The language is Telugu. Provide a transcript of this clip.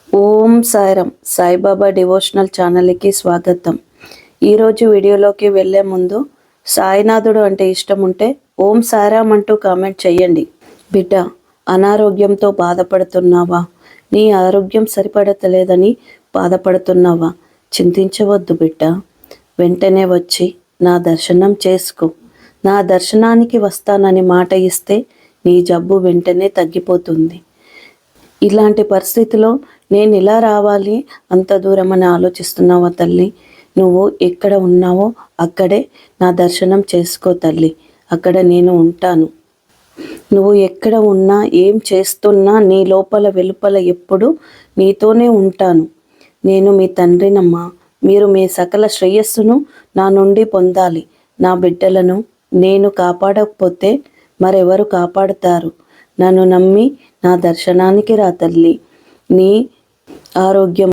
ఓం సాయిరామ్. సాయిబాబా డివోషనల్ ఛానల్కి స్వాగతం. ఈరోజు వీడియోలోకి వెళ్ళే ముందు సాయినాథుడు అంటే ఇష్టం ఉంటే ఓం సాయిరామ్ అంటూ కామెంట్ చేయండి. బిడ్డ, అనారోగ్యంతో బాధపడుతున్నావా? నీ ఆరోగ్యం సరిపడతలేదని బాధపడుతున్నావా? చింతించవద్దు బిడ్డ. వెంటనే వచ్చి నా దర్శనం చేసుకో. నా దర్శనానికి వస్తానని మాట ఇస్తే నీ జబ్బు వెంటనే తగ్గిపోతుంది. ఇలాంటి పరిస్థితిలో నేను ఇలా రావాలి అంత దూరం అని ఆలోచిస్తున్నావా తల్లి? నువ్వు ఎక్కడ ఉన్నావో అక్కడే నా దర్శనం చేసుకో తల్లి. అక్కడ నేను ఉంటాను. నువ్వు ఎక్కడ ఉన్నా ఏం చేస్తున్నా నీ లోపల వెలుపల ఎప్పుడు నీతోనే ఉంటాను. నేను మీ తండ్రినమ్మా. మీరు మీ సకల శ్రేయస్సును నా నుండి పొందాలి. నా బిడ్డలను నేను కాపాడకపోతే మరెవరు కాపాడుతారు? నన్ను నమ్మి నా దర్శనానికి రా తల్లి. నీ ఆరోగ్యం